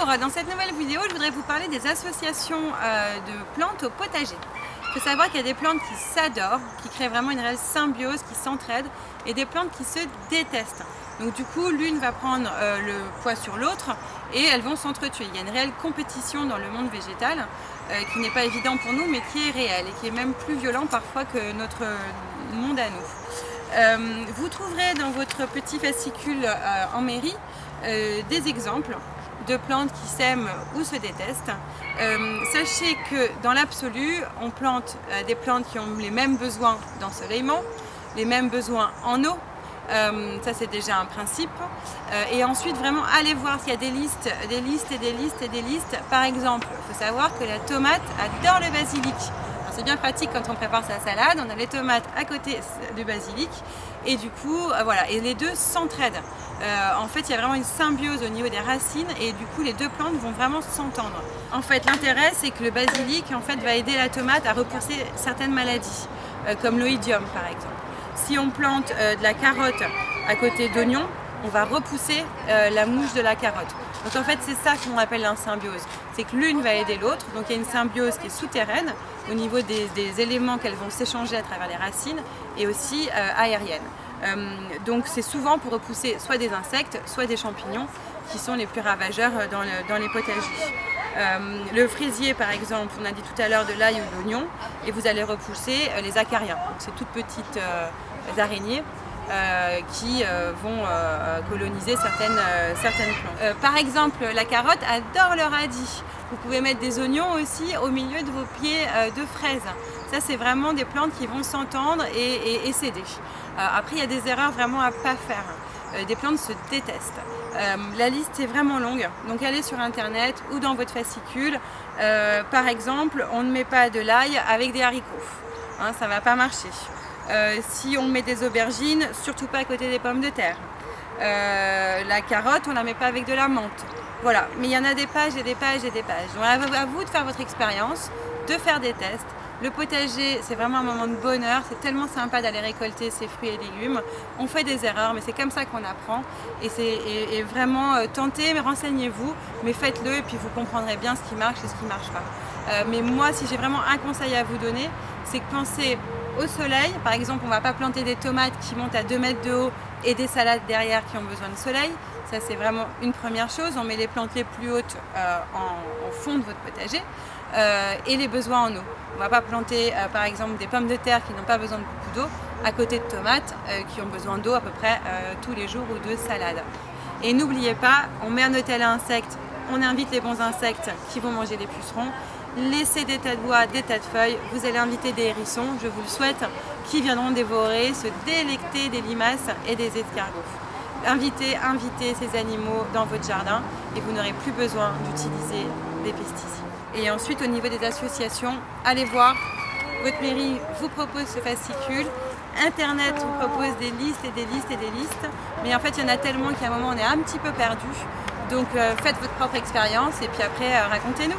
Bonjour, dans cette nouvelle vidéo, je voudrais vous parler des associations de plantes au potager. Il faut savoir qu'il y a des plantes qui s'adorent, qui créent vraiment une réelle symbiose, qui s'entraident, et des plantes qui se détestent. Donc du coup, l'une va prendre le poids sur l'autre et elles vont s'entretuer. Il y a une réelle compétition dans le monde végétal qui n'est pas évident pour nous, mais qui est réel et qui est même plus violent parfois que notre monde à nous. Vous trouverez dans votre petit fascicule en mairie des exemples de plantes qui s'aiment ou se détestent. Sachez que dans l'absolu, on plante des plantes qui ont les mêmes besoins d'ensoleillement, les mêmes besoins en eau. Ça c'est déjà un principe. Et ensuite vraiment allez voir s'il y a des listes et des listes. Par exemple, il faut savoir que la tomate adore le basilic. C'est bien pratique quand on prépare sa salade, on a les tomates à côté du basilic et du coup voilà, et les deux s'entraident. En fait il y a vraiment une symbiose au niveau des racines et du coup les deux plantes vont vraiment s'entendre. En fait l'intérêt c'est que le basilic en fait va aider la tomate à repousser certaines maladies comme l'oïdium par exemple. Si on plante de la carotte à côté d'oignon, on va repousser la mouche de la carotte. Donc en fait c'est ça qu'on appelle la symbiose, c'est que l'une va aider l'autre, donc il y a une symbiose qui est souterraine au niveau des éléments qu'elles vont s'échanger à travers les racines et aussi aérienne. Donc c'est souvent pour repousser soit des insectes, soit des champignons qui sont les plus ravageurs dans les potagers. Le fraisier par exemple, on a dit tout à l'heure de l'ail ou de l'oignon, et vous allez repousser les acariens, donc ces toutes petites araignées qui vont coloniser certaines plantes. Par exemple, la carotte adore le radis. Vous pouvez mettre des oignons aussi au milieu de vos pieds de fraises. Ça, c'est vraiment des plantes qui vont s'entendre et s'aider. Après, il y a des erreurs vraiment à ne pas faire. Des plantes se détestent. La liste est vraiment longue, donc allez sur internet ou dans votre fascicule. Par exemple, on ne met pas de l'ail avec des haricots. Hein, ça ne va pas marcher. Si on met des aubergines, surtout pas à côté des pommes de terre. La carotte, on ne la met pas avec de la menthe. Voilà, mais il y en a des pages et des pages et des pages. Donc à vous de faire votre expérience, de faire des tests. Le potager, c'est vraiment un moment de bonheur, c'est tellement sympa d'aller récolter ses fruits et légumes. On fait des erreurs, mais c'est comme ça qu'on apprend. Et vraiment, tentez, mais renseignez-vous, mais faites-le et puis vous comprendrez bien ce qui marche et ce qui ne marche pas. Mais moi, si j'ai vraiment un conseil à vous donner, c'est que pensez au soleil. Par exemple, on ne va pas planter des tomates qui montent à 2 mètres de haut et des salades derrière qui ont besoin de soleil. Ça, c'est vraiment une première chose. On met les plantes les plus hautes en fond de votre potager et les besoins en eau. On ne va pas planter, par exemple, des pommes de terre qui n'ont pas besoin de beaucoup d'eau à côté de tomates qui ont besoin d'eau à peu près tous les jours ou de salade. Et n'oubliez pas, on met un hôtel à insectes, on invite les bons insectes qui vont manger les pucerons. Laissez des tas de bois, des tas de feuilles, vous allez inviter des hérissons, je vous le souhaite, qui viendront dévorer, se délecter des limaces et des escargots. Invitez ces animaux dans votre jardin et vous n'aurez plus besoin d'utiliser des pesticides. Et ensuite au niveau des associations, allez voir, votre mairie vous propose ce fascicule, Internet vous propose des listes et des listes et des listes, mais en fait il y en a tellement qu'à un moment on est un petit peu perdu. Donc faites votre propre expérience et puis après racontez-nous.